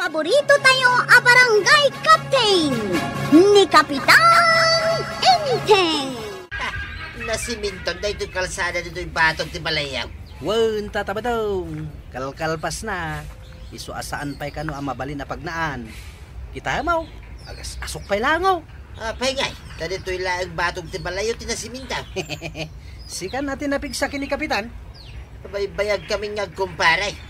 Paborito tayo a barangay captain ni Kapitan Enteng. Nasiminton na ito'y kalsada dito'y batog ti Balayaw. Wen, tatabadong. Kalkalpas na. Isu asaan pa'y kano ang mabalin na pagnaan. Kita mo, agas asok pa'y langaw. Pay ngay, tadi ito'y laang batog ti Balayaw tinasimintaw. Sikan natin napigsakin ni Kapitan. Baybayag kaming ngagkumparay.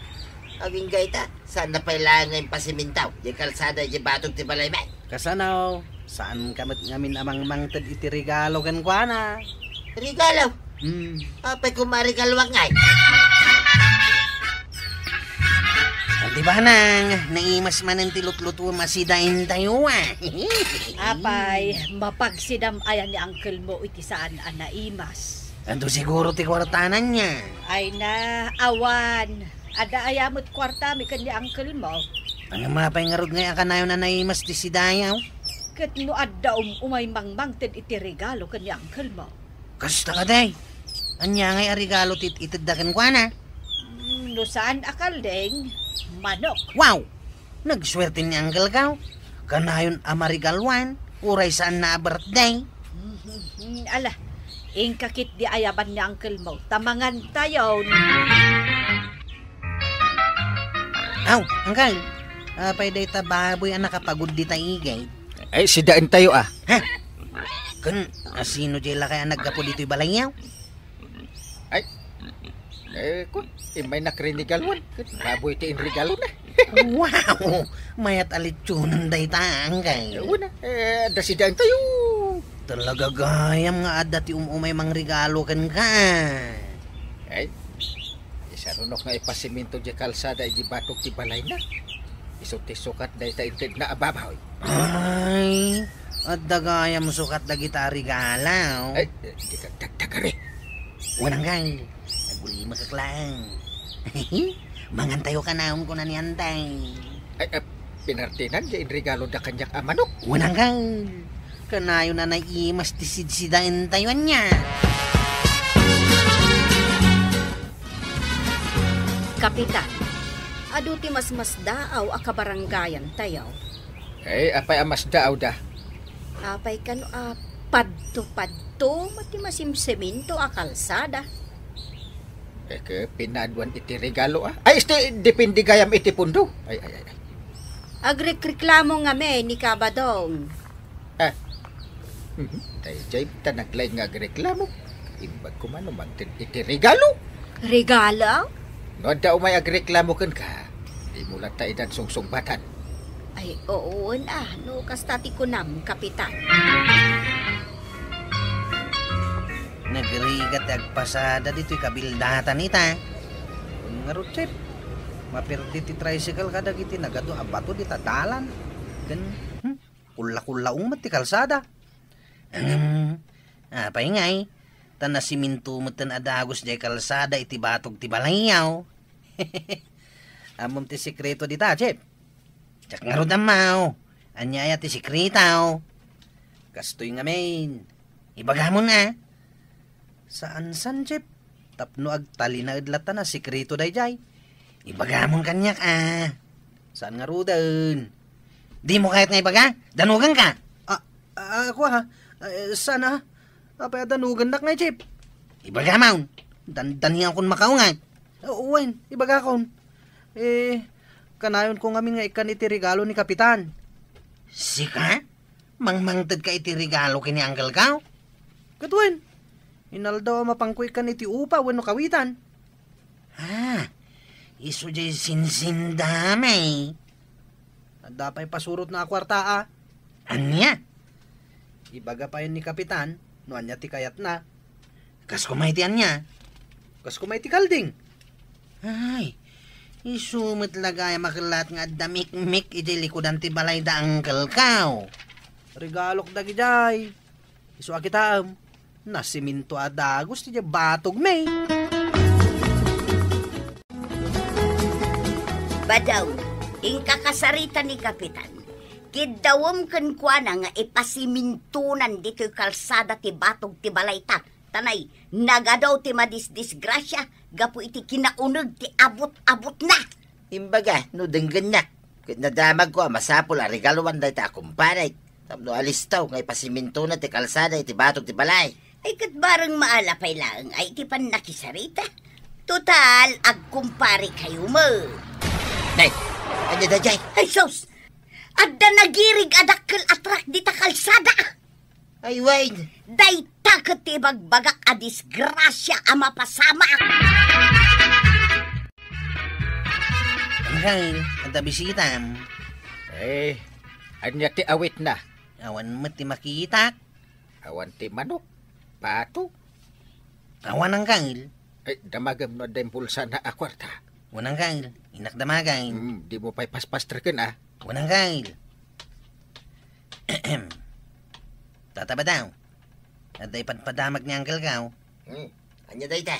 Aging gaita, saan na pa'y laang ngayon pasimintaw? Yung kalsada yung batog ti Balayaw. Kasanaw, saan kamot ngamin amang mangtad iti regalo kan kwa na? Regalo? Apay kumarigalwak ngay. Di ba nang naimas man ang tilot-luto masidain tayo Apay, mapagsidam ayan ni uncle mo iti saan ang naimas. Ando siguro ti kwartanan niya. Ay na, awan. Ada ayamot kwarta mi kanya uncle mo. Ang mapay nga rod nga kanayo na naimas ti sidayaw. Kat no adda umay mangmangted iti regalo kanya uncle mo. Kasta ka day. Anya ngay regalo tit itadakan kwa na. No saan akal deng? Manok. Wow! Nagswerte ni Uncle Gaw. Kanayon amarigalwan. Uray saan na birthday. Ala, ingkakit di ayaban ni uncle mo. Tamangan tayo. Aw, Uncle. Apay day ta baboy ang nakapagod di taigay. Ay, sidaan tayo Ha? Kun, sino jela kaya naggapo dito'y Balayaw? Kung may nakrinigalwan. Baboy ti regalo na. Wow! Mayat alitsunan day ta, Uncle. Una, da sidaan tayo. Talaga gayam nga adda ti umay mang regalo kan ka. Ay, isarunok nga ipasiminto di kalsada di batok ti balay na. Isuti sukat day ta inted na ababaw. Ay, adda gayam sukat da kita regalaw. Ay, di ka dagdagari. Wanang Uncle. Naguli makaklang. Mangantayo ka naon ko na niantay. Ay, pinartinan di regalo da kanyak amanok. Wanang Uncle. Kanayo na naimas ti sidsidain tayo niya. Kapitan, adu ti mas daaw a kabarangayan tayo. Ay, apay amas daaw da. Apay kano padto mati masimseminto a kalsada. Ke pinadwan iti regalo Ay, depende gayam iti pundo. Ay. Agrekreklamo nga me ni Kabadong. Tay jay tanaglay nga agreklamo. Imbag ko man magtin iti regalo. Regalo? No daw may agreklamo kan ka. Di mo lang taidan sungsung-batan. Ay, oo na. No, kastati ko nam, Kapitan. Nagrigat agpasada dito'y kabildatan ita. Kung nga road trip, mapirdi ti tricycle kada kiti nagado abato di tadalan. Gan, kula-kulaong mati kalsada. Paingay, tanasiminto mo tan adagos di kalsada iti batog ti Balayaw. Amom ti sikreto di ta, Chip. Tsak nga rood amaw. Anyaya ti sikretaw. Kastoy nga main. Ibaga mo na. Saan, Chip? Tapno agtali na idlata na sikreto dayjay. Ibaga mo kanyak Saan nga rodan? Di mo kahit nga ibaga? Danugan ka? Ako sana. Apay danugan na nga, Chip. Ibaga maun. Danihan kon makaungan. Uwen, ibaga kon. Kanayon ko ngamin nga ikan iti regalo ni Kapitan. Sika? Mangmangtad ka iti regalo kini Uncle Gaw? Katwen, inal daw mapangkoy kan iti upa wano kawitan. Iso jay sinsindamay. Dapay pasurot na akwarta Anya? Ibaga pa yun ni Kapitan, no anya ti kayat na. Kas kumay ti anya. Kas kumay ti kalding. Ay, isumit lagay makilat nga damik-mik iti likudan ti balay da Uncle Gaw. Regalok dagi jay. Isu akitam. Nasiminto adagos ti batog may. Badaw, ingkakasarita ni Kapitan. Kidawom kan kuana nga ipasimintunan dito kalsada ti batog ti balayta. Tanay, nagadaw ti madisdisgrasya, gapu iti kinaunog ti abot-abot na. Imbaga, no denggan na. Kit nadamag ko, masapol, arigaluan day ta kumparay. Tapno alistaw, ngay pasiminto na ti kalsada, iti batog ti balay. Ay kat barang maalapay lang ay iti pan nakisarita. Total, agkumpari kayo mo. Nay, ano da jay? Ay sos, adda nagirig adakkel atrak di ta kalsada. Ay, Wayne. Day taket ti bagbagak a disgrasya a mapasama. Angkal, at bisitam. Anya ti awit na. Awan mo ti makita. Awan ti manok. Pato. Awan angkal. Damagam no den pulsa na akwarta. Wanang kail. Inak damagay. Di mo pa'y paspastrikin ah. Wanang kail. Tataba daw. At day padamag ni Uncle Kaw. Anya day ta?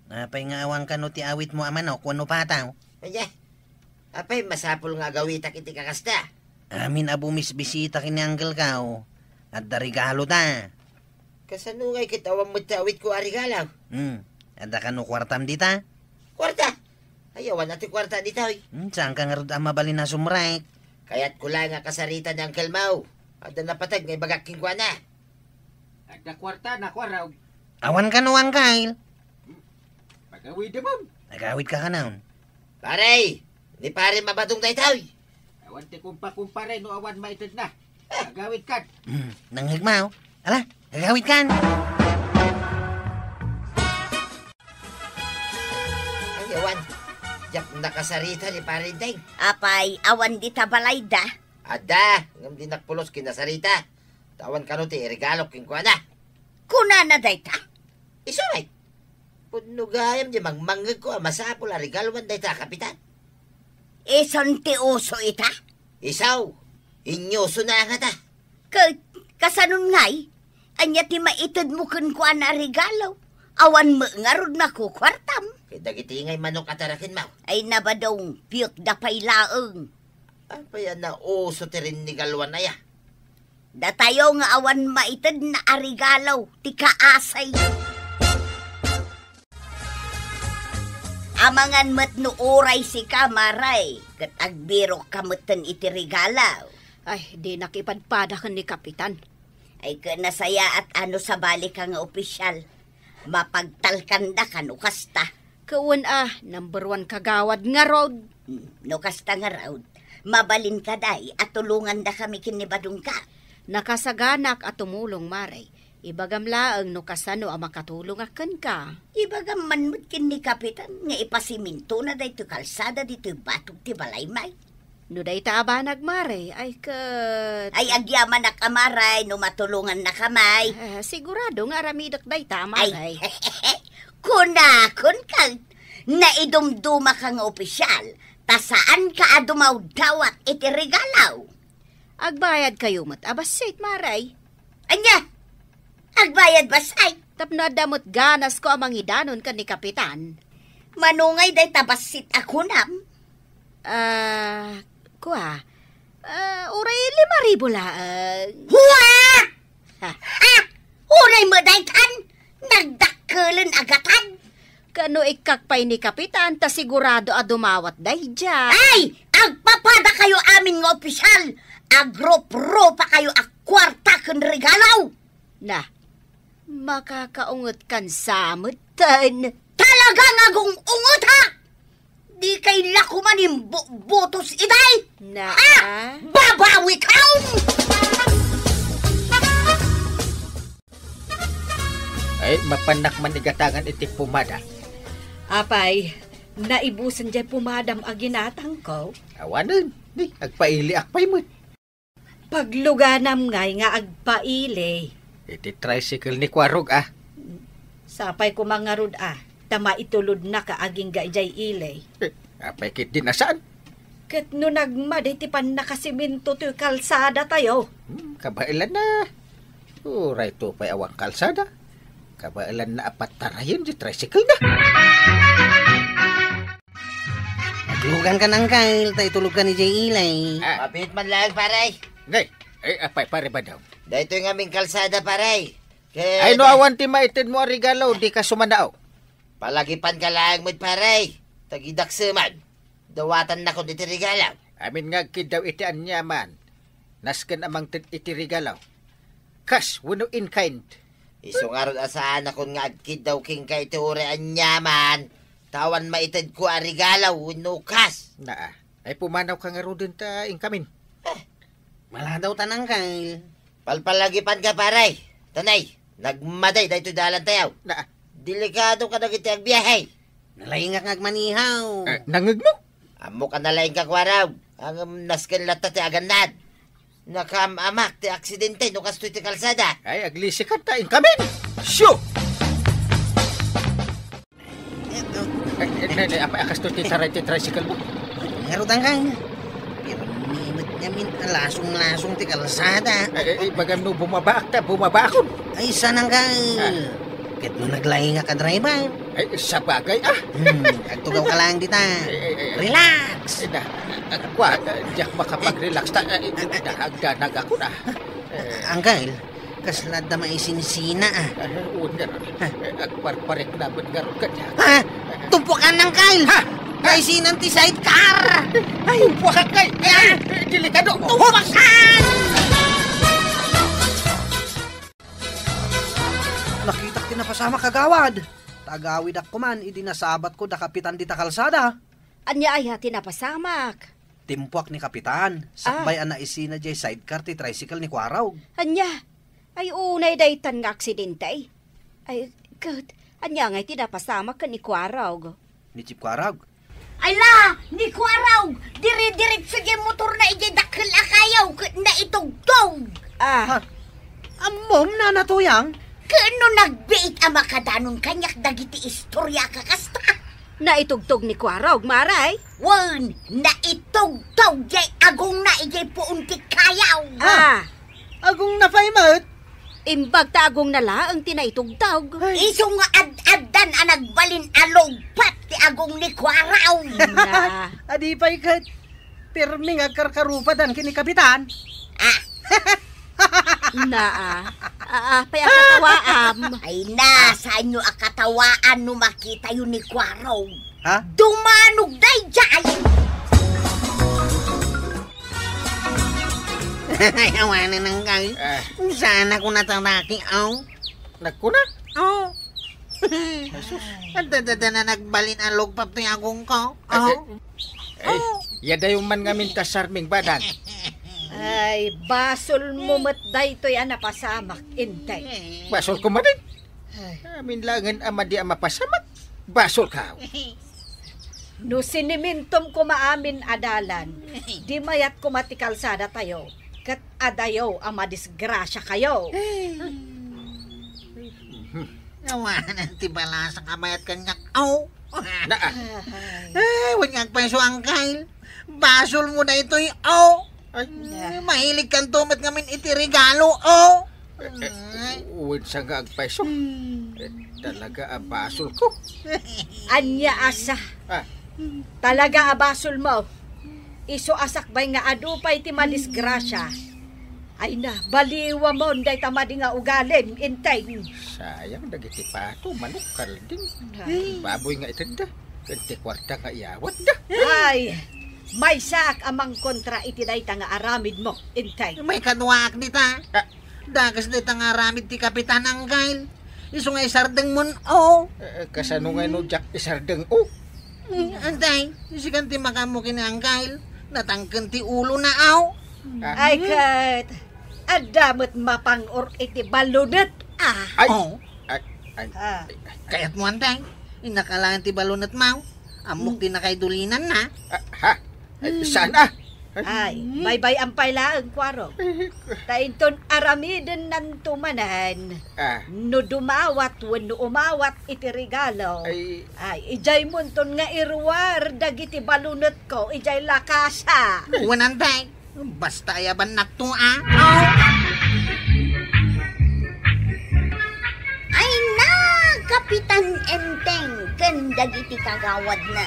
Napay nga awang ka no ti awit mo amanok. Wano pataw. Anya? Apay, masapol nga gawitak iti kakasta. Amin abumis bisita kini Uncle Kaw. At darigalo ta. Kasanungay kitawang mo awit ko arigalaw. At da ka no kwartam dita. Kwarta! Ayawan natin kwarta dito. Saan ka nga rin mabalin na sumrek? Kaya't ko lang nga kasarita ng Uncle Mau. At napatag ngay bagaking kwa na. At na kwarta na kwaraw. Awan ka no Uncle. Pagawi di mo. Nagawit ka ka naon. Paray! Ni pare mabadong tayo. Awan ti kumpare no awan maitid na. Pagawit ka. Nanghigmaw. Ala, nagawit kan. Ayawan. Diyak nakasarita ni pare Deng. Apay, awan di ta balay da. Ada, ngam di nakpulos kinasarita. Tawan ka no ti regalo king kwa na. Kuna na day ta. Isuray. Punugayam di mangmangag ko masapol a regaloan day ta, kapitan. Ison ti uso ita. Isaw, inyoso na nga ta. Kasanon ngay, anya ti maitid mo kun kwa na regalo. Awan mo nga rod makukwartam. Kaya dagiti ngay manok atarakin mo. Ay nabadong piyok da paylaeng. Apa yan na uso ti rin ni galwan na ya. Datayo nga awan maitid na arigalaw, ti kaasay. Amangan mat no oray si kamaray, kat agbiro kamutan iti regalaw. Ay, di nakipadpadakan ni Kapitan. Ay kanasaya at ano sa balik ka nga opisyal. Mapagtalkanda ka no kasta. Kawan number 1 kagawad nga road. No kasta nga raud. Mabalin ka day at tulungan da kami kinibadong ka. Nakasaganak at tumulong maray. Ibagam laang no kasano ang makatulong akan ka. Ibagam manmud kin ni Kapitan nga ipasiminto na day to kalsada dito batog ti balay may. No day taaba nagmaray ay kat... Ay agyaman na kamaray no matulungan na kamay. Sigurado nga ramidak day tama Ay, kun kang naidumduma ka nga opisyal. Ta saan ka adumaw dawat iti regalaw? Agbayad kayo mat abasit maray. Anya? Agbayad ba say? Tapno damot ganas ko amang idanon ka ni Kapitan. Manungay day tabasit ako nam. Kuha. Uray 5,000 laang. Huwa! Uray mo day kan? Nagdakkelan agatan. Kano ikakpay ni Kapitan ta sigurado adumawat day dya. Ay! Agpapada kayo amin nga opisyal. Agro-pro pa kayo akwarta ken regalaw. Na, makakaungot kan samutan. Talaga nga gung ungot ha! Di kay lakuman yung botos iday! Na, Babawi ka! Ay, mapanak man igatangan iti pumada. Apay, naibusan dyan pumadam aginatang ko. Awanan, di, agpaili akpay mo. Pagluganam ngay nga agpaili. Iti tricycle ni Kwarog Sapay ko mga rod tama itulod na ka aging gaijay ilay. Apay kit din nasaan? Kat no nagmad, iti pan nakasiminto to kalsada tayo. Kabailan na. Uray to pa'y awang kalsada. Kabailan na apat tarayon di tricycle na. Maglugan ka ng kail, tayo tulog ka ni Jay Ilay. Mapit man lang, paray. Ngay, ay apay pare ba daw? Dahito yung aming kalsada, paray. Ay no awan ti maitid mo regalo, di ka sumanao. Palagipan ka lang mo't paray. Tagidaksaman. Dawatan na ko dito regalaw. Amin nga kid daw iti anyaman. Nasken amang iti regalaw. Cash, wano in kind. Isungarod asaan ako nga agkid daw king kay teore anyaman. Tawan maitid ko a regalaw, no kas. Naa, ay pumanaw ka nga ro din ta inkamin. Mala daw tanang Kyle. Palpalagipan ka paray. Tanay, nagmaday dahito dalan tayaw. Naa, Delikado ka na kita agbiyahe. Nalaingak ngagmanihaw. nangag mo? Amo ka nalaing kakwaraw. Ang nasken lata ti aganad. Nakamamak ti aksidente no kastoy ti kalsada. Ay, aglisikan ta inkamin. Shoo! Apa akas to ti tricycle mo? Ngarutan Kyle. Pero nimit namin lasong-lasong ti kalsada. Ay, bagam no bumaba ako. Ay, sanang Kyle. Ket mo naglaing ka driver. Ay, sa bagay Agtugaw ka lang dita. Relax. Ako, diyak makapag-relax ta. Dahagdanag ako na. Angkyle, kaslad na maisinsina Unya, agparparek na ba't nga ron ka niya? Ha? Tumpukan ng Kyle! Ha? Kaisinan ti sidecar! Ay, buwak kay! Delikado! Tumpakan! Nakita ko napasama kagawad. Tagawid ako man, idinasabat ko da kapitan dita kalsada. Anya ay hati napasamak. Timpuak ni kapitan. Sakbay ana isina jay sidecar ti tricycle ni Kwaraw. Anya, ay unay daytan nga aksidente. Ay, good. Anya nga tinapasamak ka ni Kwaraw. Ni Chip Kwaraw. Ay la, ni Kwaraw, dire-diretso yung motor na dakil akayaw na itugtog. Amom na natuyang. Kano nagbiit ang makadanon kanyak dagiti istorya kakasta? Naitugtog ni Kwaraw, maray. Wan, naitugtog jay agong na ijay puuntik kayaw. Agong napaimot. Imbag tagong nala ang tinaitugtog. Iso nga ad-adan ang nagbalin alogpat ti agong ni Kwaraw. Na. Adi pa'y kat. Pirming agkarkarupatan kini kapitan. Payakatawaam. Ay na, sa inyo akatawaan no makita yun ni Kwaraw. Ha? Dumanog day jay. Ayawanan ng Kyle. Sana ko nataraki, Nagkuna? Ang dadada na nagbalin ang logpap ni agong ko. Ay, yada yung man ngamin kasarming badan. Ay, basol mo matday to'y napasamak, intay. Basol ko madin. Amin langan ama di ama pasamat. Basol ka. No sinimintom ko maamin adalan, di mayat ko matikalsada tayo, kat adayo ang madisgrasya kayo. Awanan ti bala sa kamayat kanyak. Naa. Huwag nga peso ang Kyle. Basol mo na ito'y mahilig kang tumat ngamin iti regalo, Uwid sa nga agpaiso. Talaga abasol ko. Anya asa, talaga abasol mo. Iso asakbay nga adupay ti madisgrasya. Ay na, baliwa mo, day tamadi nga ugalim, intay. Sayang, dagiti pato, manok, kalding. Baboy nga itanda. Kanti kwarta nga iawat da. Ay, may saak amang kontra itiday nga aramid mo, intay. May kanuwaak dita. Dagas dita nga aramid ti kapitan ang Kyle. Iso nga isardeng mon, Kasano nga no, Jack, isardeng, Antay, isikan ti makamu kini ang Kyle. Natangken ti ulo na, Ay, kat, adamot mapang-or iti balunat, Ay! Kayat mo antay. Inakalangan ti balunat mau. Amok ti nakaidulinan na. Saan Ay, bay-bay ang pailaan, Kwaro. Tainton aramiden ng tumanan. No dumawat, no umawat iti regalo. Ay, ijay munton nga irwar, dagiti balunot ko, ijay lakasa. Wanantay. Basta ayaban nakto, Ay na, Kapitan Enteng, kandagiti kagawad na.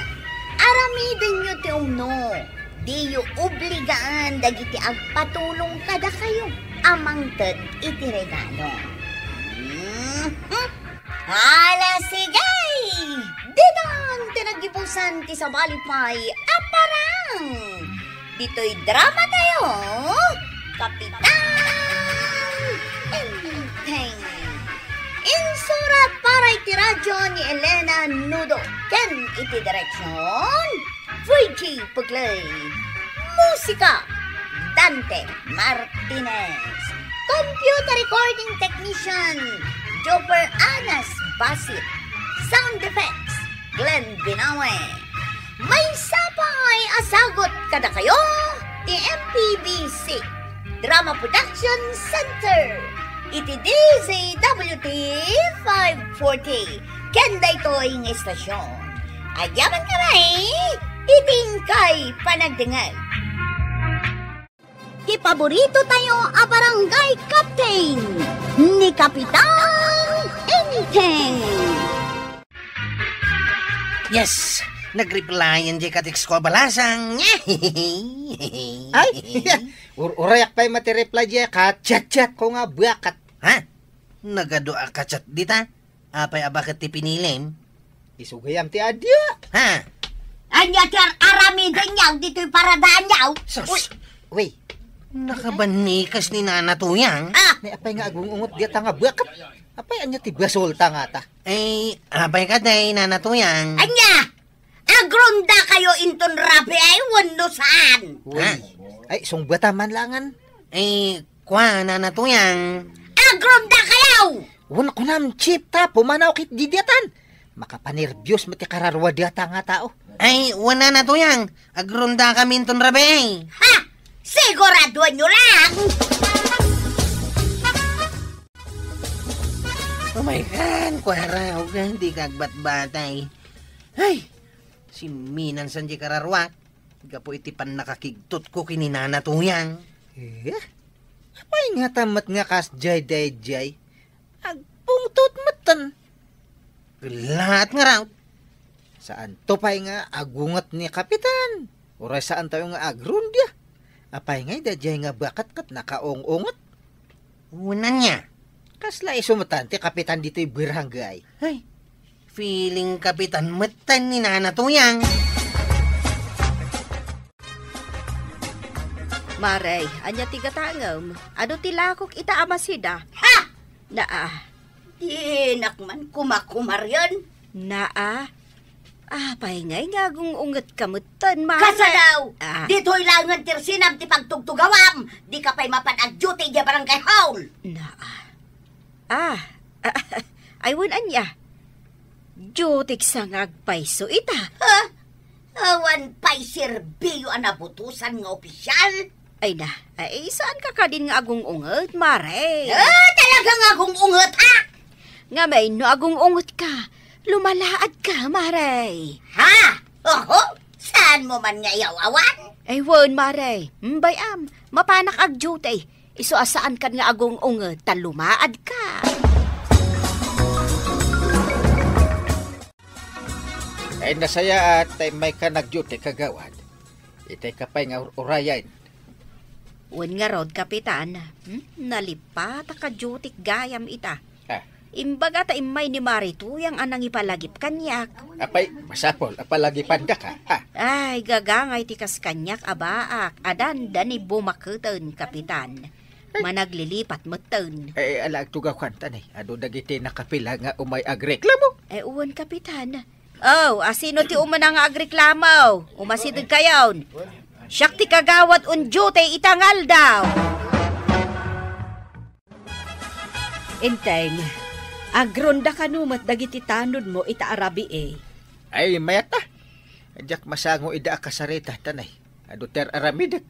Aramidin nyo ti umno. Di yu obligaan dagiti agpatulong kada kayo amang ted iti regalo. Hala sigay! Dinang tinagibos Kausan ti sabalipay aparang. Dito'y drama tayo, Kapitan Enteng. Insurat para iti radyo ni Elena Nudo. Ken iti direksyon, Fuji Puglay. Musika, Dante Martinez. Computer recording technician, Jopper Anas Basit. Sound effects, Glenn Binawe. May sapay asagot kada kayo, ti MPBC Drama Production Center. Iti DZWT 540. Kenda ito'y ng estasyon. Agyaman kamay, iting kay panagdingag. Ti paborito tayo a barangay captain ni Kapitan Enteng. Yes, nag-replyan di katix ko balasang. Ay, urayak pa'y mati-reply di ka, chat-chat ko nga bakat. Ha? Nagadoa ka chat dita? Apay abakat ti pinilim? Isugayam ti adya. Ha? Anya ti aramidan yaw, dito'y paradaan yaw. Sus, Uy, nakabanikas ni Nana Tuyang. may apay nga agungungot di nga bakat. Apay anya ti basolta nga ta. Eh, apay ka day, Nana Tuyang. Anya, agronda kayo inton rabi ay wano saan. Uy, Ha? ay sungbata man langan. Eh, kwa, Nana Tuyang. Agronda kayo! Wala ko nam chip ta, pumanaw kit didyatan. Makapanervyos mati kararwa diyata nga tao. Ay, wana na Tuyang. Agronda kami ton rabe. Ha? Sigurado nyo lang! Oh my God, kwara, hindi kagbat-batay. Ay, si Minan Sanji Kararwat. Gapo itipan nakakigtot ko kini Nana Tuyang. Apay nga tamat nga kas jay. Agpungtot matan. Lahat nga raw. Saan to pa'y nga agungat ni Kapitan? Oray saan tayo nga agrundya? Apay nga idadjay nga bakat kat nakaong-ungot? Una niya. Kasla isumutante Kapitan dito'y barangay. Ay, feeling kapitan matan ni Nana Tuyang. Maray, anya tiga tangam. Ano tilakok ita amasida? Ha? Naa. Di nakman kumakumar yun. Naa. Pay ngay nga unget kamutan, Maray. Kasa daw, dito'y langan tirsinam ti pagtugtugawam. Di ka pa'y mapan-agduty di barangay hall. Naa. Aywan anya. Jutik sang agpaiso ita. Ha? Awan pa'y serbiyo ang nabutusan nga opisyal. Ay na, saan ka din nga agong unget, Maray? Talagang agong unget, ha? Nga may no agong unget ka, lumalaad ka, Maray. Ha? Oho? Saan mo man nga yawawan? Ay, won, Maray. Bayam, mapanak agjuti. Iso asaan ka nga agong unget, talumaad ka. Ay nasaya at may ka nagduty kagawad. Itay ka pa'y nga urayan. Wan nga rod, Kapitan. Nalipat ka jutik gayam ita. Imbaga ta imay ni Marituyang anang ipalagip kanyak. Apay, masapol, apalagi panda ka, ha? Ay, gagangay tikas kanyak abaak. Adan dani bumakutan, Kapitan. Managlilipat meten. Ay, alag tugaw kanta ni. Ado dagiti nakapila nga umay agreklamo. Ay, uwan, Kapitan. Oh, asino ti umanang agreklamaw? Umasidod kayon. Siyak ti kagawad unjute itangal daw. Enteng, agronda kanumat dagiti tanod mo ita arabi eh. Ay, mayata. Adyak masango ida kasarita tanay. Ado ter aramidak.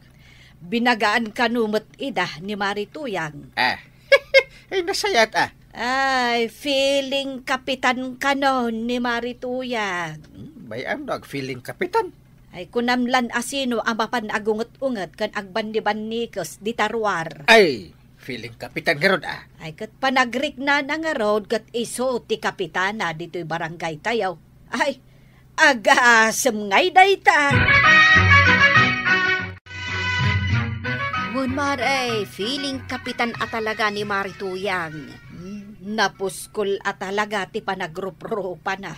Binagaan kanumat ida ni Marituyang. Ay, nasayat Ay, feeling kapitan kanon ni Marituyang. Bayam nag-feeling kapitan. Ay, kunamlan asino ang mapan-agungot-ungot kan agban-di-banikos di tarwar. Ay, feeling kapitan garod Ay, kat panagrik na nga road kat iso ti kapitana dito'y barangay tayaw. Ay, aga-asem ngay dayta. Ngun Maray, feeling kapitan atalaga ni Marituyang. Napuskol atalaga ti panagrup-rupa na.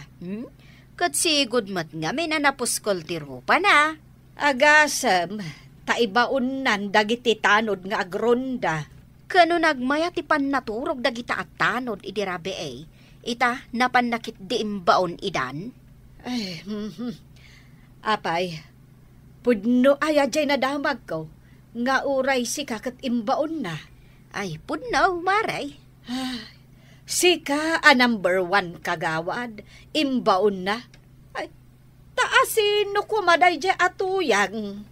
Kat sigod mat nga may nanapuskol ti rupa na. Agasam, taibaon nan dagiti tanod nga agronda. Kano nagmaya ti pannaturog dagita at tanod idirabe ita napanakit di imbaon idan. Ay, apay, pudno aya jay nadamag ko, nga uray si kakat imbaon na. Ay, pudno, maray. Sika a number 1 kagawad, imbaon na. Ay, taasin no kumaday jay atuyang.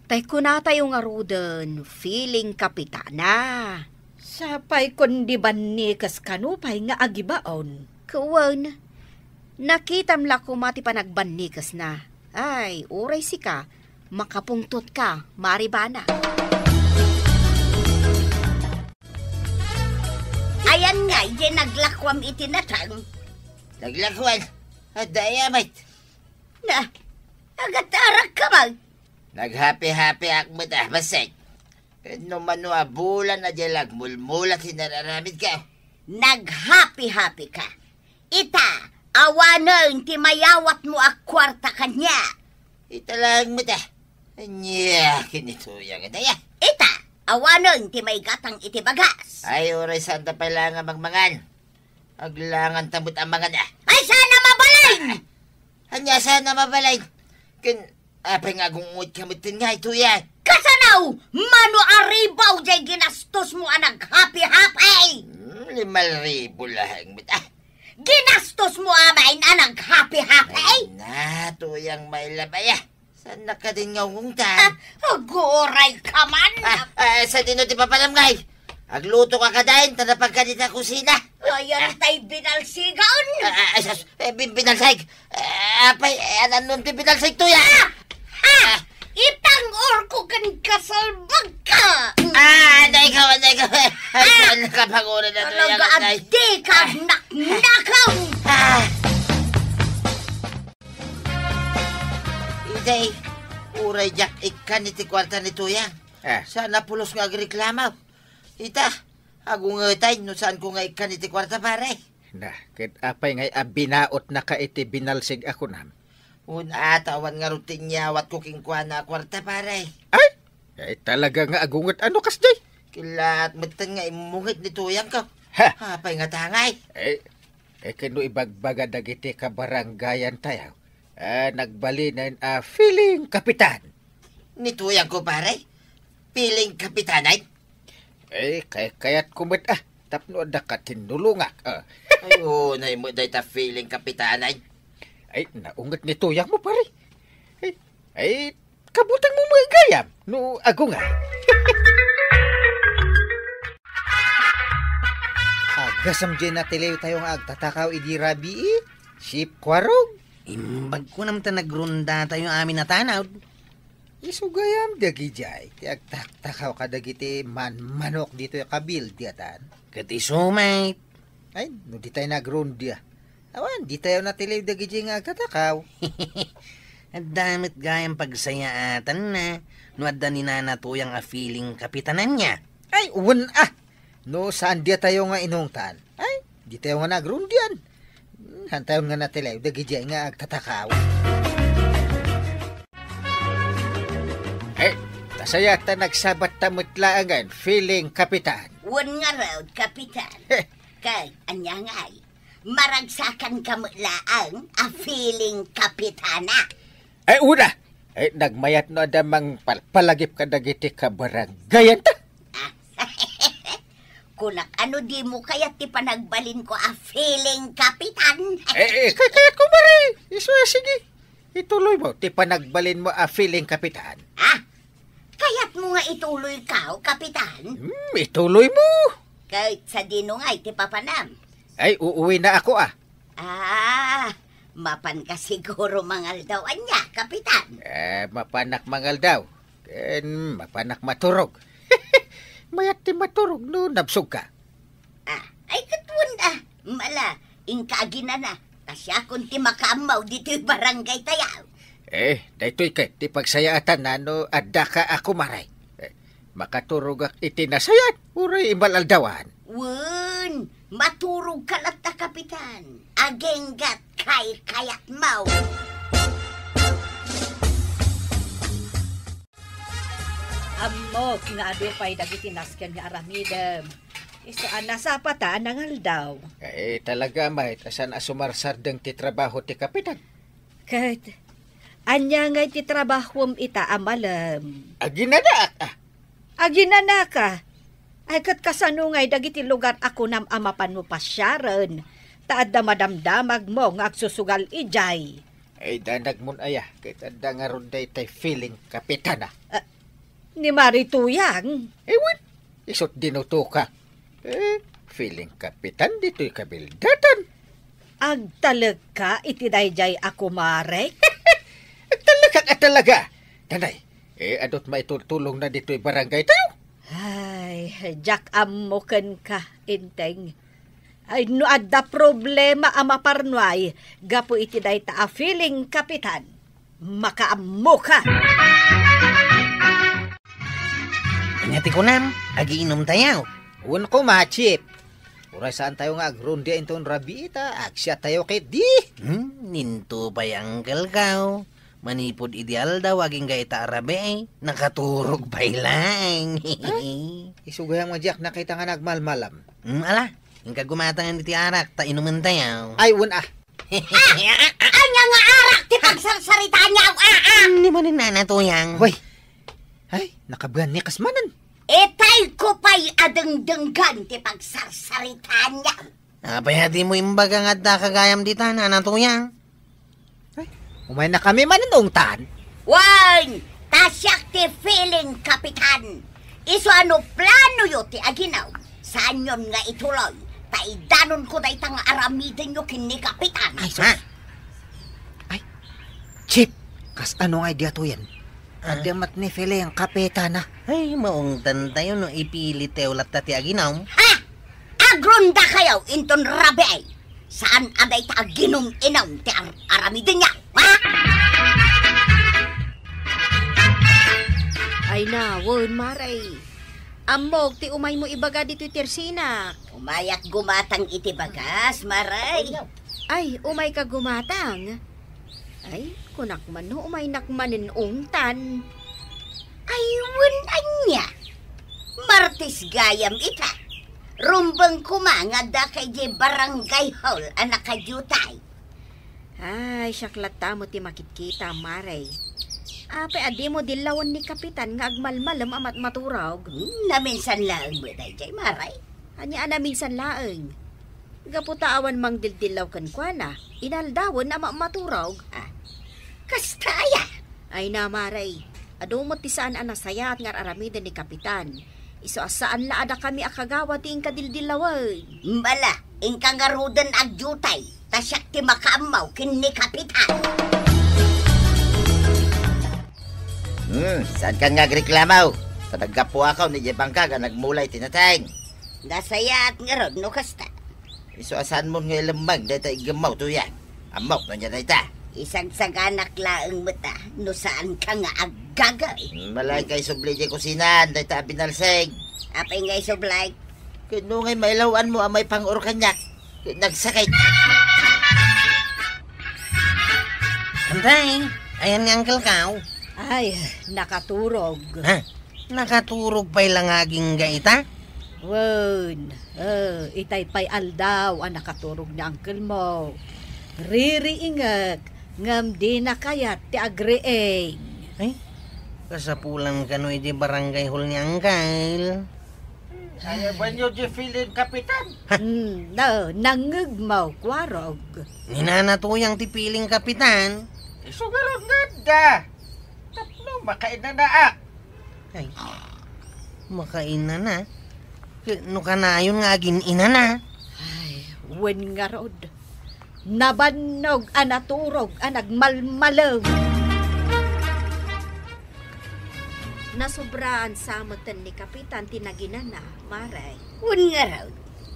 Tay kuna tayo nga ruden, feeling kapitana. Sapay kundi ban ni kas kanupay nga agibaon. Kuwan, nakitam la kumati pa nagbanikas na. Ay, uray si ka, makapungtot ka, maribana. Ayan nga, di naglakwam itinatang. Naglakwan. At dayamit. Na, agatarak ka mag. Naghapi-hapi akmat basay. No manua bulan na dilag mulmulat hinararamid ka. Naghapi-hapi ka. Ita, awanan ti mayawat mo ak kwarta kanya. Italang mo ta. Anya, kinituyang ita ya. Ita, awanan ti may gatang iti bagas. Ay, oray santa pala nga magmangan. Aglangan tamot ang mga na. Ay, sana mabalay! Anya, sana mabalay. Apay nga gungut kamitin nga ito yan. Kasanaw, mano aribaw jay ginastos mo ang naghapi-hapi. 5,000 lahang mita. Ginastos mo amain ang naghapi-hapi. Ay na, tuyang may labaya. Saan na ka din nga ungtan? Agoray ka man. Sa dino di papalamngay. Agluto ka kadahin, tanapag ka dito kusina. Ayan tay binalsigaon. Binalsig. Apay, anong ti binalsig tuya? Itang orko kan kasalbag ka. Anday ka. Ay, saan nakapangunan na tuyang Talaga anday? abdi ka naknakaw. Iday, uray jak ikan iti kwarta ni tuyang. Sana pulos nga agreklamaw. Ita, agungetay no saan ko nga ikan iti kwarta pare. Na, ket apay ngay binaot na ka iti binalsig ako nam. Atawan nga rutin niya wat ko kingkwa na kwarta pare. Ay talaga nga agunget ano kas day? Kilat matan nga imungit ni tuyang ka. Apay nga tangay. Kano ibagbaga dagiti ka baranggayan tayo. Nagbali na feeling kapitan. Ni tuyang ko pare? Feeling kapitanay? Kaya't kumit tapno da ka tinulungak. Ayo, naimo day ta feeling kapitanay. Ay, naungat ni tuyang mo pare. Ay, kabutang mo mga gayam. No, ako nga. Agasam dyan na tilayo tayong agtatakaw idirabi Sip kwarog. Imbag ko naman nagrunda tayo amin na tanaw. Isugayam dagi jay. Agtakaw ka dagiti manok dito yung kabil diatan. Kat isumay. Ay, no di tayo nagrunda. Awan, di tayo natilaw dagi jay nga agtatakaw. At damit gayang pagsayaatan na. No adda ni nanatuyang feeling kapitanan niya. Ay, uwan No, saan di tayo nga inungtan? Ay, di tayo nga nagrundian. Hantayon nga natilaw, dagi jay nga agtatakaw. Ay, tasayata nagsabat tamutlaangan, feeling kapitan. Wan nga raw, kapitan. Kay, anya ngay, maragsakan kamutlaang a feeling kapitana. Ay, una! Ay, nagmayat no adamang palagip ka dagiti ka baranggayan ta. Kunak, ano di mo kaya ti panagbalin ko a feeling kapitan? Kaya ko bari. Sige. Ituloy mo, ti panagbalin mo a feeling kapitan. Kaya't mo nga ituloy ka, kapitan? Ituloy mo. Kahit sa dino nga, ti papanam. Ay, uuwi na ako Mapan ka siguro mangal daw anya, kapitan. Mapanak mangal daw. Mapanak maturog. Mayat ti maturog no nabsog ka. Ay katun mala, ingkagina na. Kasya kung ti makamaw dito yung barangay tayaw. Daytoy ka, ti pagsayaatan na no adda ka ako maray. Makaturog ak itinasayat, uray imbalaldawan. Maturog ka lang ta, kapitan. agenggat kay kayat mau. Amok nga adupay dagiti nasken nga aramidem. Isaan nasa pata nangal daw. Talaga may asan asumarsar deng ti trabaho ti kapitan. Kat, anya nga ti trabahom ita amalam. Aginana Aginana ka. Ay kat kasanungay dagiti lugar ako nam amapan mo pasyaran. Taad na madamdamag mo nga agsusugal ijay. Danag mon aya. Kaya nga ron day tay feeling kapitana. Ni Marituyang. Ewan, isot dinuto ka. Feeling kapitan dito'y kabildatan. Agtalag ka itidayjay ako mare. Talaga. Tanay, adot maitutulong na dito'y barangay tayo. Ay, Jack amukan ka, inteng. Ay, no adda problema ama parnoy, gapo itiday ta a feeling kapitan. Makaammo ka. Ingati ko nam, agiinom tayo. Uwan ko machip. Uray saan tayo nga agrundi inton rabita, aksya tayo kay di. Ninto pa yung uncle ka. Manipod ideal daw, aging gaita arabe nakaturog pa ilang. Isugayang madyak nakita nga nagmalmalam. Ala, yung kagumatangan ni ti arak, ta inuman tayo. Ay, uwan Anya nga arak, ti pagsarsarita niya. Hindi mo rin nanatuyang. Hoy, ay, nakabuhan ni kasmanan. Etay ko pa'y adengdenggan ti pagsarsarita niya. Napayati mo imbaga nga da kagayam di ta, nanatuyang. Umay na kami mananong tan. Wan, tasyak ti feeling kapitan. Iso ano plano yo ti aginaw. Saan yun nga ituloy? Taidanon ko da itang aramidin yo kini kapitan. Ay, Chip, kas ano nga idea to yan? Adamat ni Fele ang kapitana. Ay, maong tayo no ipilit ulat ti aginaw. Ha? Agronda kayaw inton rabay. Saan aday ta aginom inaw ti aramidin niya? Ha? Ay nawon, maray. Amog, ti umay mo ibaga dito tersina. Umayat gumatang iti bagas, maray. Ay, umay ka gumatang. Ay, kunak man no, umay nakmanin ungtan. Ayun anya. Martis gayam ita. Rumbang kumangad da kay di barangay hall anak kajutay. Ay, saklata mo ti makitkita, maray. Ape, adi mo dilawan ni kapitan nga agmalmalam amat maturog. Naminsan lang mo dayjay, maray. Anya ana minsan laeng. Gaputaawan mang dildilaw kan kuana, inaldawon na maturog. Kastaya. Ay na, maray. Ado mo ti saan anasaya at ngar aramida ni kapitan. Iso asaan laada kami akagawa ti inkadildilawan. Bala, ingkangarudan agjutay. Tasyak ti makaamaw kini kapitan. Saan ka nga reklamaw? Sa naggapo ako ni Jebangka nga nagmulay tinatay. Nasaya at ngarod no kasta. Iso asan mo nga ilamag dahil tayo igamaw to yan. Amaw na dyan ta. Isang saganak laang mata, no saan ka nga aggagay. Malay kay subli di kusinan dahil ta binalseg. Apay ngay sublay. Kano ngay mailawan mo amay pang orkanyak. Nagsakit. Antay, ayan nga uncle ka. Ay, nakaturog. Ha? Nakaturog pa ilang aging gaita? Wen, itay pay aldaw ang nakaturog ni uncle mo. Ririingat, ngam di na kayat ti agreeng. Ay, kasapulan ka no di barangay hall ni uncle. Ayaw ba nyo di feeling kapitan? No, nangugmaw kwarog. Ninanatuyang ti piling kapitan. Isugarog nga da. Tapno, makain na naa. Ay, makaina na. No kanayon nga agin ina na. Ay, wen nga rod. Nabanog anaturog anagmalmalag. Nasubraan sa matan ni kapitan tinaginan na, maray. Un nga raw,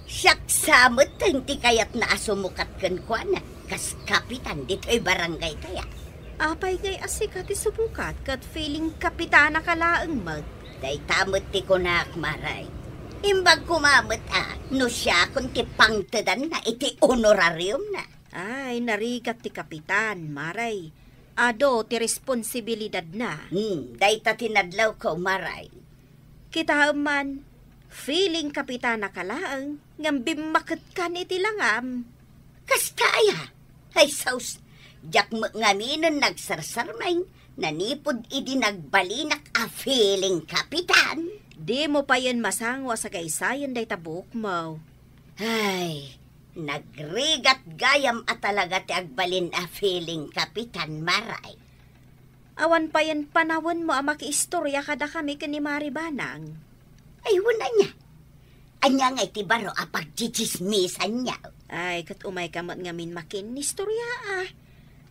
siyak samot ti kayat na asumukat kan kuana. Kas kapitan dito'y barangay kaya. Apay gay asika ti subukat kat feeling kapitana kalaeng mag. Day tamot ti kunak, maray. Imbag kumamot no siya kung ti pangtedan na iti honorarium na. Ay, narigat ti kapitan, maray. Ado, ti responsibilidad na. Dayta tinadlaw ko, maray. Kita man, feeling kapitan na kalaang, ngambim makit ka ni tilangam. Kas kaya? Ay, saus. Jak mo ngaminon nagsarsarmay, nanipod idi nagbalinak a feeling kapitan. Di mo pa yan masangwa sa gaysayan day tabuk mo. Ay, nagrigat gayam at talaga ti agbalin a feeling kapitan, maray. Awan pa yan panawon mo ang makiistorya kada kami kani Maribanang. Ay, wala niya. Anya nga iti baro a pagchichismisan niya. Ay, kat umay kamot ngamin makin istorya ah.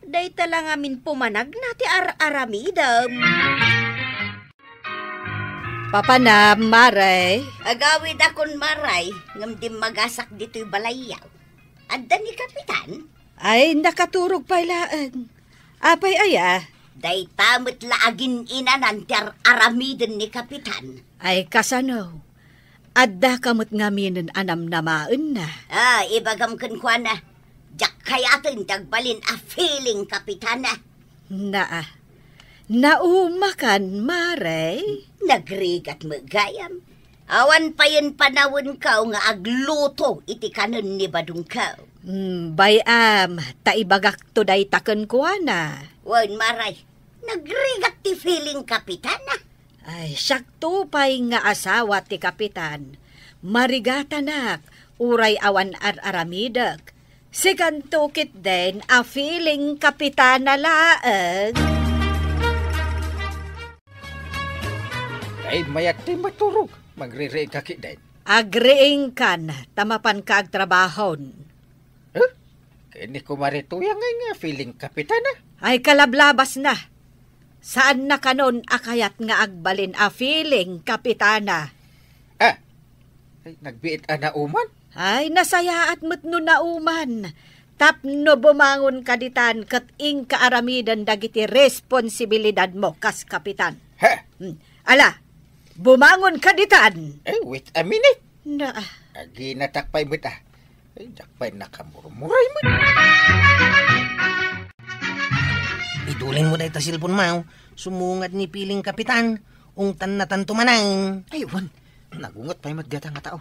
Day tala ngamin pumanag na ti aramidam. Papanam, maray. Agawid akon, maray, ngam di magasak dito'y balayaw. Adda ni kapitan? Ay, nakaturog pa ilaan. Apay aya. Day tamot laagin inanan ti aramidin ni kapitan. Ay, kasano. Adda kamot ngaminon anam namaan na. Ibagam kan kwa na. Jak kayatin tagbalin a feeling kapitana. Naumakan, maray. Nagrigat mo gayam. Awan pa yun panawon ka nga agluto iti kanon ni badung ka. Bayam, taibagak to day taken kwa na. Wan, maray, nagrigat ti feeling kapitana. Ay, siyak tupay nga asawa ti kapitan. Marigatanak, uray awan aramidak. Sikantukit din a feeling kapitana laang. Ay, mayat ti maturog. Magre-re kaki din. Agreeng kan, tamapan ka ag trabahon. Kini ko marituya nga feeling kapitana. Ay, kalablabas na. Saan na kanon akayat nga agbalin a feeling kapitana? Ay, nagbiit na uman? Ay, nasayaat mo't no nauman. Tapno bumangon kaditan kat ing kaaramidan dagiti responsibilidad mo kas kapitan. Ala, bumangon kaditan. Wait a minute. Na, Agi natakpay mo ta. Jakpay nakamurmuray mo. Idulin mo dahi ta silpon mo. Sumungat ni piling kapitan. Ungtan na tanto manang. Ay, wan. Nagungot pa'y magdatang nga tao.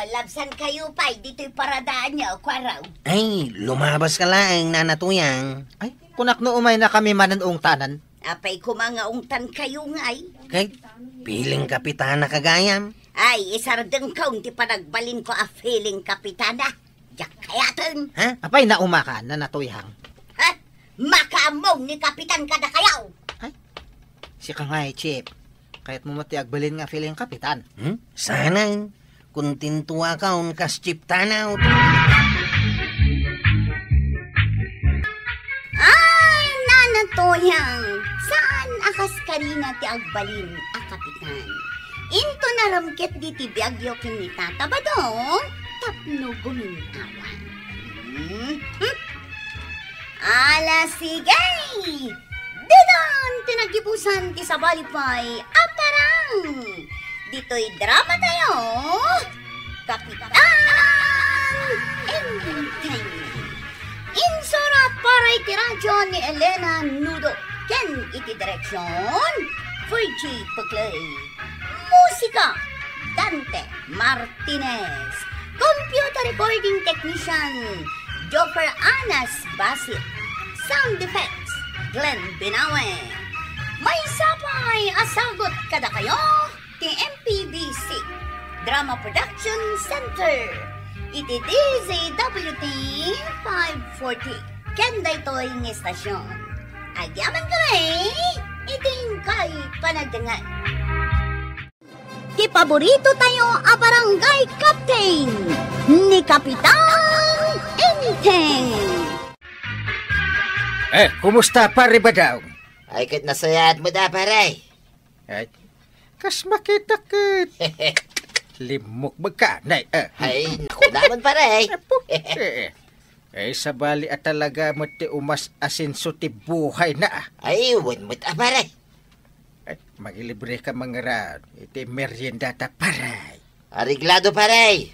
Labsan kayo pa'y dito'y paradaan niya o kwaraw. Ay, lumabas ka lang, nanatuyang. Ay, kunak no umay na kami mananong tanan. Apay kumangaungtan kayo nga'y. Kay, piling kapitan na kagayam. Ay, isardeng kaun ti panagbalin ko a feeling kapitana. Jak kayatin. Ha? Apay na umakan na natuyhang. Makaamaw ni kapitan kada kayaw. Si kangay, Chip. Kaya't mo mati agbalin nga feeling kapitan. Sana, kung tintuwa ka kas chip tanaw. Ay, nanatoyang. Saan akas kanina ti agbalin a kapitan? Into naramkit di ti biagyo kinita tabadong tapno guminawan. Ala sige! Didon tinagibusan ti sabalipay aparang! Dito'y drama tayo! Kapitan Enteng! Insura paray ti radyo ni Elena Nudo ken iti direksyon Virgie Paglay. Musika Dante Martinez. Computer recording technician Joker Anas Basit. Sound effects Glenn Binawe. May sapay asagot kada kayo ti MPBC Drama Production Center. Iti DZWT 540 Kenda ito'y ng estasyon. Agyaman kami iting kay panagdangan. Ti paborito tayo a barangay captain ni Kapitan Enteng. Kumusta pare ba daw? Ay, kat nasayad mo da, pare. Ay, kas makita kat. Limok magkanay. Ay, naku naman, pare. Sabali at talaga mo ti umas asinso ti buhay na. Ay, wan mo ta, pare. Magilibre ka mga rad. Iti merienda ta paray. Ariglado, pare.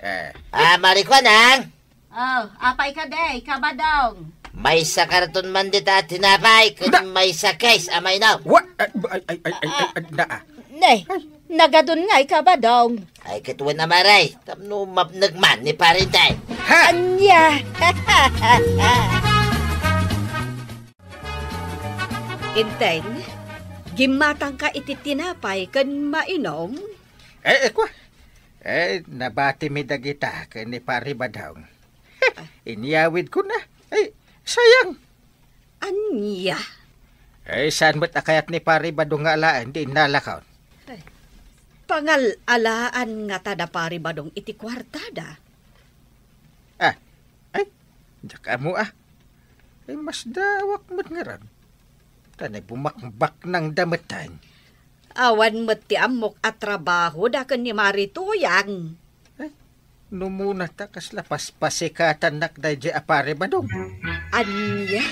Marikwanang. Oh, apay ka day, kabadong. May sa karton man dita tinapay, kun may sa case, amay na. What? Na. Nay, nagadun nga kabadong. Ay, katuwan na maray. Tamno mapnagman ni parintay. Ha? Anya. Inteng, gimatang ka iti tinapay kan mainom? Kwa. Nabati mi dagita kan ni pari badong. Inyawid ko na. Sayang. Anya. Saan mo't akayat ni pari badong nga alaan, di nalakaw. Pangal-alaan nga tada pari badong iti kwartada. Diyak mo mas dawak mo't ngaran. Tanay bumakbak ng damatan. Awan mo't ti amok at trabaho da kan ni Marituyang. Numuna ta kasla paspasikatan nakday apare badong. Anya.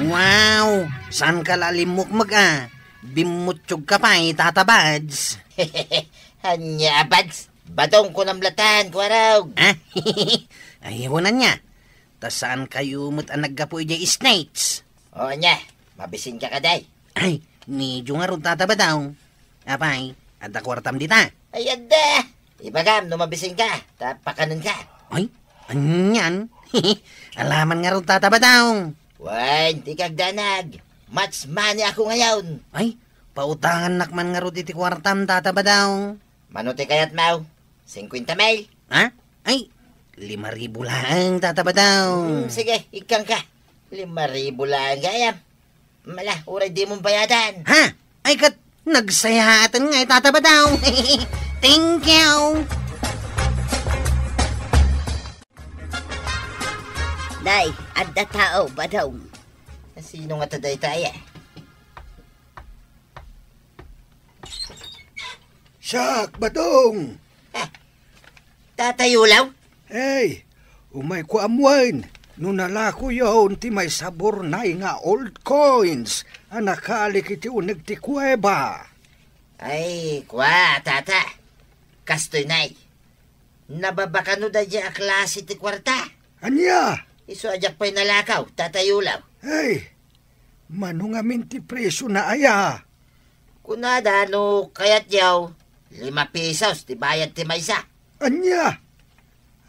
Wow! Saan ka lalimok Bimutsog ka pa tatabads. Hanya, bads. Badong ko namlatan, kuwaraw. Ayaw na niya. Tas saan kayo mo't ang naggapoy niya snates? O nya, mabisin ka kaday. Ay, medyo nga ron tatabadaw. Apay, at akwartam dita. Ay, anda. Ibagam, numabisin ka. Tapakanan ka. Ay, anyan. Alaman nga ron tatabadaw. Wan, di kagdanag. Much money ako ngayon. Ay, pautangan nakman nga ron iti kwartam tatabadaw. Manuti kayat mau. 50 mil. Ha? Ay, 5,000 lang tatabadaw. Sige, ikang ka. 5,000 lang gayam. Mala, uray di mong bayadan. Ha? Ay, kat nagsayatan nga tatabadaw. Thank you. Day, adda tao ba daw? Sino nga taday tayo? Sak, badong! Tatayulaw? Hey, umay ko amuan. Nung nalako yun, ti may sabor na nga old coins. Anakalik iti unag ti kuweba. Ay, kwa, tata. Kastoy nay. Nababakano da dya klase ti kwarta. Anya? Iso ajak pa'y nalakaw, tatayulaw. Hey, manungamin ti preso na aya. Kunada, no, kayat yaw. 5 pesos, ti bayad ti maysa. Anya?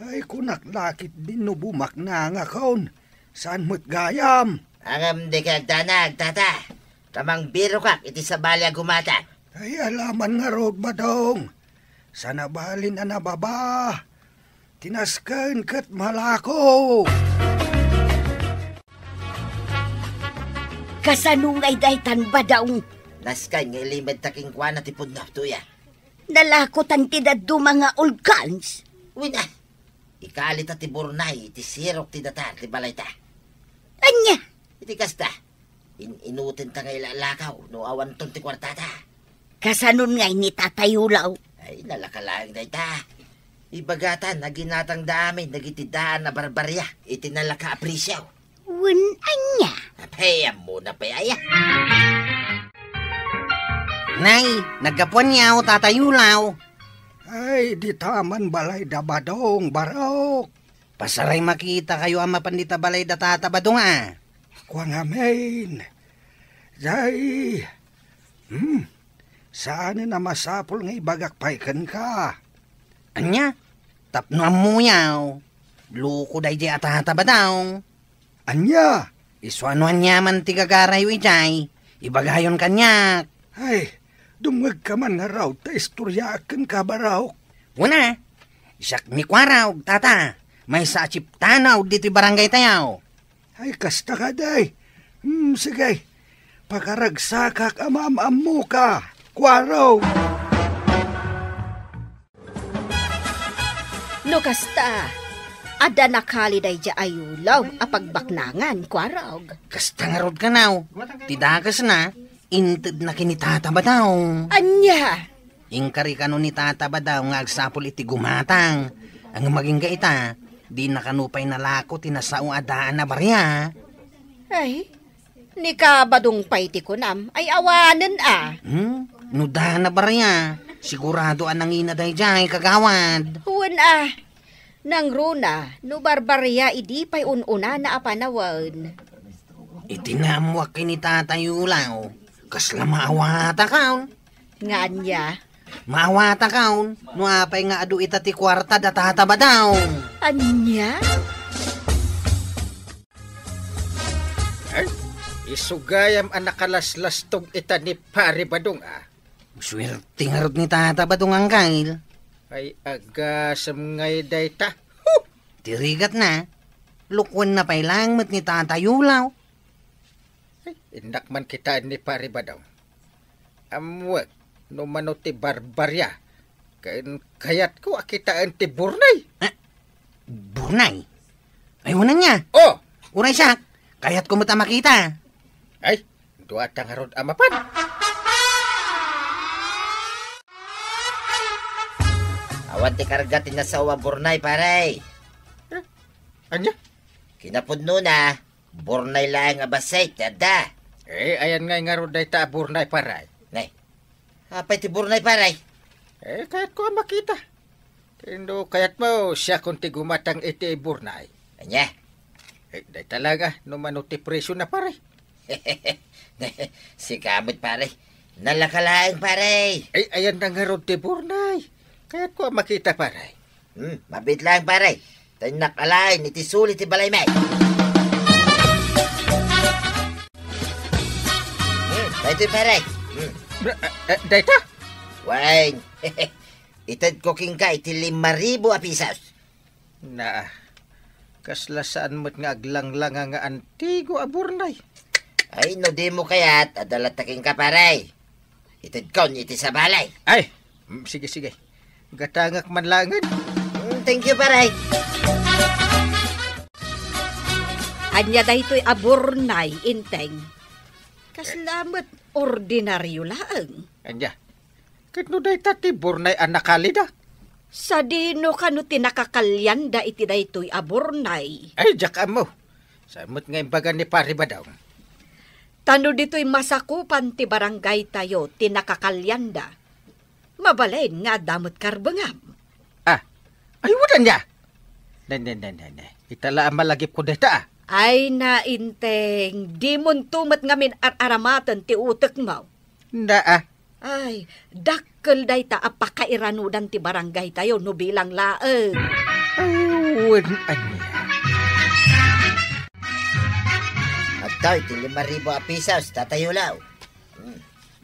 Ay, kunak lakit din no bumak na nga kaon. Saan mo't gayam? Angam di kagdanag, tata. Tamang biro kak, iti sa balya gumata. Ay, alaman nga rod badong. Sana balin na nababa. Tinaskan kat malako. Kasanungay daytan ba daw? Naskay nga ilimad taking kwa na tipod na tuya. Nalakotan ti daddo mga old cans. Uy na. Ikalit at tiburnay, iti sirok ti datar, ti balay ta. Anya? Iti kasta. Inutin ta ngay lalakaw, no awan ton ti kwartata. Kasanon ngay ni tatayulaw. Ay, nalakalang day ta. Ibagatan, naginatang dami, nagitidaan na barbarya. Iti nalaka aprisyaw. Wen anya? Apayam mo na payaya. Nay, naggapuan niyaw tatayulaw. Ay, di taman balay da badong, barok. Pasaray makita kayo ang mapandita balay da tatabadong Kwa nga main. Jay. Saan na masapol nga ibagak paikan ka? Anya, tapno mo yaw. Luko day di atatabadaw. Anya? Iswanuan niya man tigagarayo ijay. Ibagayon kanyak. Ay, dumag ka man na raw, ta istoryakan ka ba raw? Una, isak mi kwaraw, tata. May sa chiptanaw dito barangay tayaw. Ay, kasta ka day. Sige, pakaragsakak amam-am mo ka, kwaraw. No kasta, ada nakaliday dya ayulaw apagbaknangan, kwarog. Kasta nga rod ka naw. Tidakas na, inted na kinitataba Anya? Ingkari ka no ni tataba daw nga agsapol iti gumatang. Ang maging gaita, di nakanupay na lako tinasaong adaan na barya. Ay, ni kabadong paiti ko nam, ay awanan Nuda na barya. Sigurado anang inaday jay kagawad. Huwan nang runa, no barbarya idi pa'y ununa na apanawan. Itinamuak kini tatayulaw. Kasla maawata kaon. Nga niya, Maawata kaon. No apay nga adu itati kwarta datataba daw. anya? Ay, isugayam ang nakalaslas tong ita ni Pari Badong Swerte nga rod ni tataba dong ang kail. Ay agasam ngay dayta. Tirigat na. Lukwan na pa'y langmat ni tatayulaw. Ay, indak man kita ni Pari Badong. Amwag, no mano ti barbarya. Kayat ko akita ang ti Burnay. Burnay? Ay, wanan niya. Oh! Uray siya. Kaya't ko mata makita. Ay, duwat ang harod amapan. Awan ti kargatin na sa Burnay, paray. Anya? Kinapudno na, Burnay lang nga basay, tada. Ayan nga ron day ta Burnay paray. Nay, apay ti Burnay, paray. Kayat ko ang makita. Kendo kayat mo siya kung ti gumatang iti Burnay. Anya? Day talaga, no manuti presyo na paray. Si kamot, paray. Nalakalaang, paray. Ayan na nga ron ti Burnay. Kayat ko ang makita paray. Mabit lang, paray. Tayo nakalain, iti sulit ti balay, may. Ito, paray. Dayta? Wine. Itad ko king ka, iti 5,000 a pisas. Na, kaslasaan mo't nga aglang-lang nga antigo a Burnay. Ay, no di mo kaya't, adalataking ka, paray. Itad ko, iti sa balay. Ay, sige. Gatangak man langan. Thank you, paray. Anya daytoy aburnay inteng. Kaslamat ordinaryo laeng. Anya, kitno day tati Burnay ang nakalida. Sa dino kano tinakakalyanda iti daytoy aburnay. Ay, jak mo. Samot nga imbaga ni Pari Badaw. Tano dito'y masakupan ti barangay tayo tinakakalyanda. Mabalain nga damot karbangam. Ay, wala niya. Nay. Itala ang malagip ko deta. Ay nainteng, di mon tumat ngamin aramatan ti utek mo. Ay, dakkel day ta apakairanudan ti barangay tayo no bilang laeng. Ayun, anya. At tayo, iti 5,000 a pisas, tatayulaw.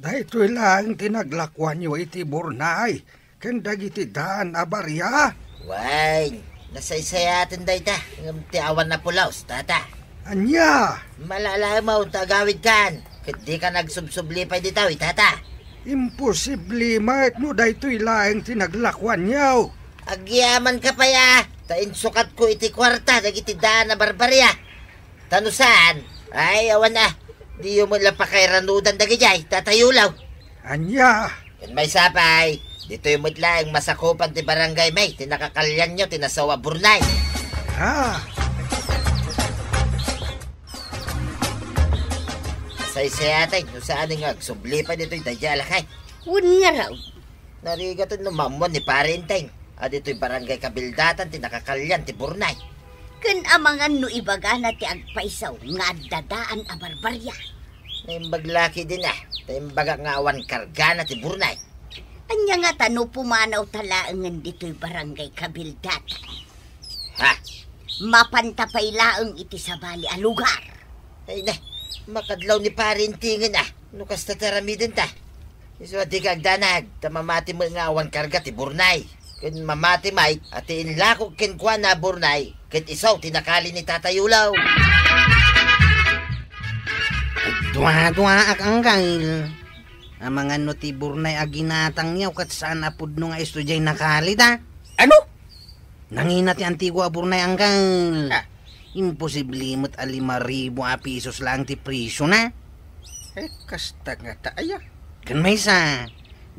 Dahito lang tinaglakwan nyo iti Burnay. Kandag iti daan abarya. Wine, nasaysayatin day ta. Ti awan na pulaws, tata. Anya, Malala mo, tagawid kan. Kit di ka nagsubsublipay ditaw, tata. imposible mat no dahito lang tinaglakwan nyo. Agyaman ka pa ya. Tain sukat ko iti kwarta, nagiti daan na barbarya. Tanusan, ay awan na. Di yung mula pa kay ranudan dagijay, tatayulaw. Anya, Yan may sapay. Dito yung mutla ang masakupan ti barangay may. Tinakakalyan nyo, tinasawa Burnay. ha, Saysayatay, no saan nga, subli pa dito yung tadyalakay. Huwan nga raw. Narigaton no mamon ni parenteng. Dito yung barangay kabildatan, tinakakalyan ti Burnay. Kan amangan no ibaga na ti agpaisaw nga dadaan a barbarya. Naimbag din Taimbaga nga awan karga na ti Burnay. Anya nga tano pumanaw talaangan dito'y barangay kabildat. Ha? Mapantapay laeng iti sa bali a lugar. Ay na, makadlaw ni parentingin Nukas ta taramidin ta. Iso di kagdanag, tamamati mo nga awan karga ti Burnay. Kun mamati may, ati inlakog kinkwa na Burnay, kit isaw tinakali ni tatayulaw. Dua-dua akang kail. Ang mga ti Burnay aginatang yaw kat saan apod nga estudyay nakalita. Ano? Nanginat yung Antigua Burnay ang kail. Imposible mo't 5,000 a pisos lang ti presyo na. Kasta nga taaya. Kan may sa,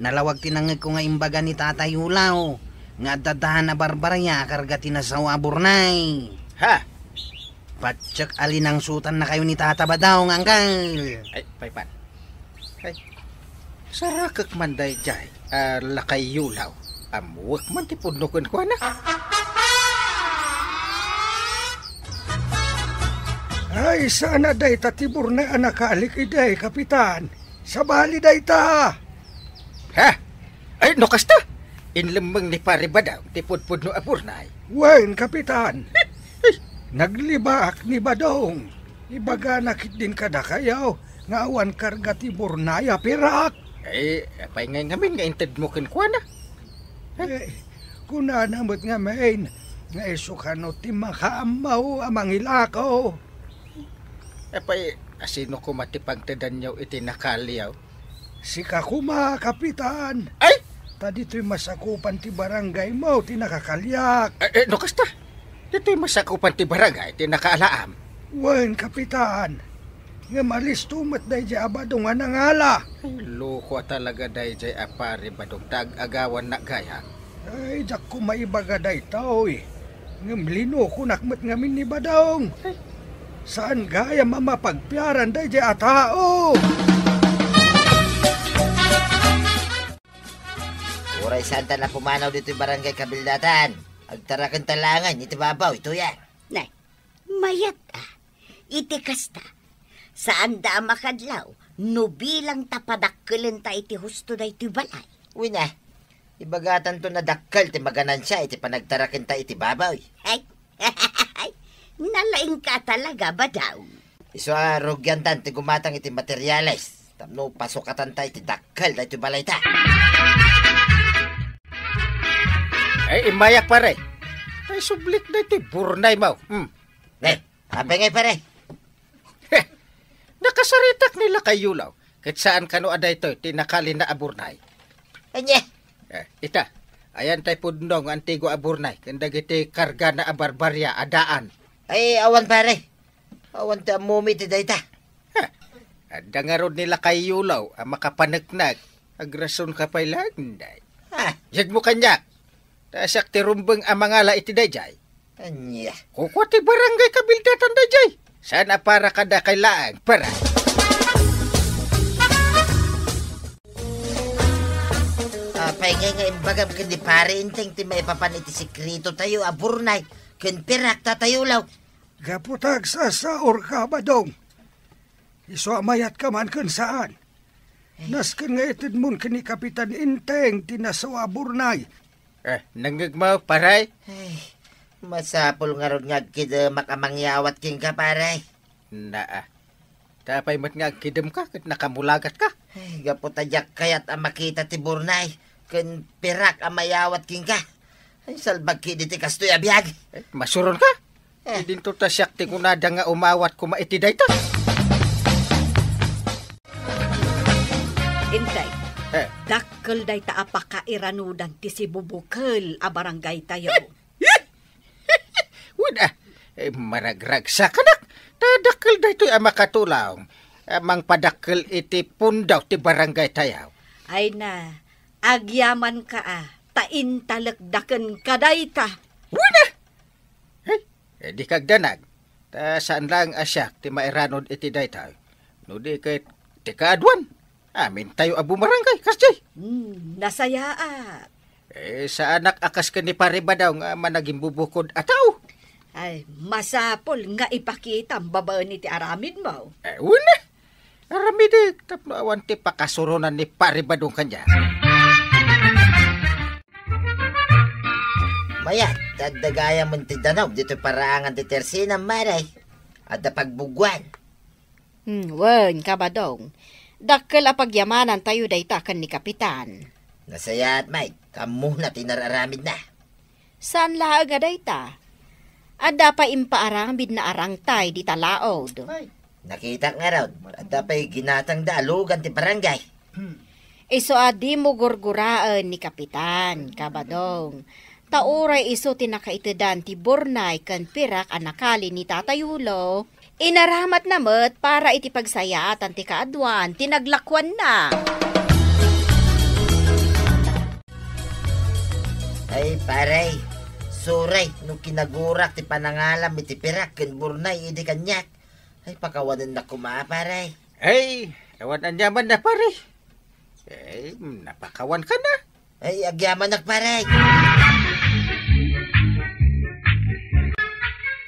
nalawag tinangag ko nga imbaga ni tatayulaw. Nga dadahan na barbarya karga tinasawa Burnay. Ha? Patsak alinang sutan na kayo ni Tata Badaw ang angkal. Ay, paypan. Ay, Sarakak man day jay, lakay yulaw. Amuwak man ti pudnukon ko na. Ay, sana day tatibor na anakalik iday, kapitan. Sa bali day ta. Ha? Ay, no kasta? Inlamang ni pare ba daw, ti pudpud no aburnay. Wen, kapitan. Naglibak ni Badong. Ibaga nakit din kada kayaw. Nga awan karga tibor na pirak. Ay, apay ngay ngamin nga inted mo ko na. Kuna namot nga main. Nga isukano ti makaamaw amang ilakaw. Apay, asino ko matipagtadan niyaw iti nakaliyaw? Si Kakuma, kapitan. Ay! Tadi to'y masakupan ti barangay mo, ti nakakalyak. No kasta? Dito'y masakupan ti barangay, ti nakaalaam. Wen, kapitan. Nga malis tumat day di abadong nga nangala. Ay, loko talaga day jay apari badong tag-agawan na gaya. Ay, dak ko maibaga day tao eh. Nga mlino ko nakmat ngamin ni Badong. Saan gaya mamapagpiaran day di atao? Uray santa na pumanaw dito yung barangay Kabildatan. Agtarakan talangan, iti babaw, ito yan. Nay, mayat iti kasta. Saan da makadlaw, no bilang tapadakkelan ta iti husto da iti balay. Uy na, ibagatan to na dakkal, ti maganan siya, iti panagtarakan ta iti babaw. Ay, nalaing ka talaga ba daw? Iso rogyantan, ti gumatang iti materialis. Tamno pasukatan ta iti dakkal, da iti balay ta. Ay, imayak pare. Ay, sublik na iti burnay mo. Ne, abay ngay pare. Nakasaritak nila kay Yulaw. Kahit saan kano aday ito, tinakali na aburnay. Anya? Ita, ayan tay pudnong antigo aburnay. Kandagiti karga na abarbarya adaan. Ay, awan pare. Awan ta mumi ti dayta. Dangarod nila kay Yulaw, ang makapanagnag. Agrason ka pa'y landay. Yag mo kanya. Tasak ti rumbeng ang mangala iti dayjay. Anya? Kukwa ti barangay Kabildatan dayjay. Sana para kada kailaan, para. Paingay nga imbagam kundi pare inteng ti maipapan iti sikrito tayo aburnay. Kun pirak tayo law. Gaputag sa saor ka, Badong. Iso amayat ka man kun saan. Nasken nga itid mun kini Kapitan Inteng tinasawa burnay. Nangagmaw, paray? Ay, masapol nga ron nga kid makamangyawat king ka pare. Tapay mat nga kidem ka, kat nakamulagat ka. Ay, gaputadyak kayat ang makita ti burnay. Kun pirak ang mayawat king ka. Ay, salbag kid iti kastoy abiyag. Masuron ka? Dinto ta siyak ti kunada nga umawat ko maitiday ta. Intay, dakkel day ta apakairanudan ti si bubukal a barangay tayo. Wala, maragragsa ka nak. Tadakkel day to'y makatulaw. Amang padakkel iti pundaw ti barangay tayaw. Ay na, agyaman ka taintalagdaken ka day ta. Wala! Di kagdanag. Saan lang asyak ti mairanod iti day tayo. No di kay ti kaadwan. Amin tayo abu marangay, kasjay. Nasayaat. Sa anak akas ka ni pare ba daw nga managing bubukod ataw? Ay, masapol nga ipakita ang babaan ni ti aramid mo. Una. Aramid tapno awan ti pakasuronan ni pare ba daw kanya. Maya, dadagaya mo ti danaw dito paraangan ti tersina maray. At pagbugwan. Wen, kabadong. Dakkel a pagyamanan tayo daytakan ni Kapitan. Nasaya at Mike, kamu na tinararamid na. Saan laag nga dayta? Ada pa impaarambid na arang tay di talaod. Nakita nga raw, ada pa'y ginatang dalugan ti barangay. Iso adi mo gurguraan ni Kapitan, kabadong. Tauray iso tinakaitedan ti burnay kan pirak anakali ni Tatayulo. Inaramat namat para iti pagsayaatan ti kaadwan, tinaglakwan na. Ay paray, suray, nung kinagurak ti panangalam iti pirak ken burnay idi kanyak. Ay pakawanan na kuma paray. Ay, awan anyaman na pare. Napakawan ka na. Ay, agyaman nagparay.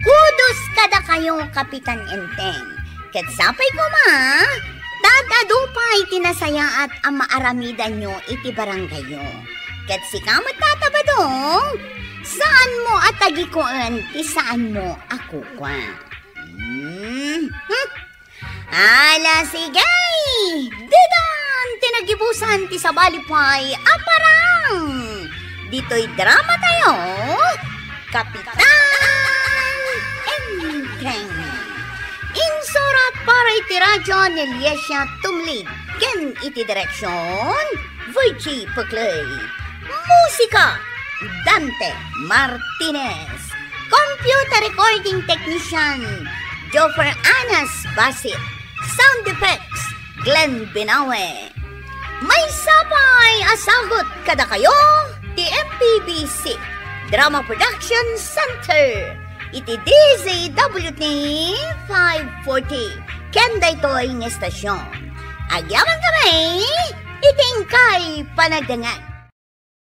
Kudos kada kayo, Kapitan Enteng. Ket sapay ko ma, dadadupay tinasaya at ang maaramidan nyo iti baranggayo. Ket sikamat tatabadong, saan mo at tagikuan, saan mo ako kwa. Ala sigay, didan tinagibusan ti sabalipay aparang. Dito'y drama tayo, Kapitan Enteng. Insurat para iti radyo ni Liesia Tumlid. Ken iti direksyon, Virgie Paclay. Musika, Dante Martinez. Computer recording technician, Joffer Anas Basit. Sound effects, Glenn Binawe. May sapay asagot kada kayo, ti MPBC Drama Production Center. Iti DZWT 540. Kenda ito'y ng estasyon. Agyaman kami, itingkay panagdangan.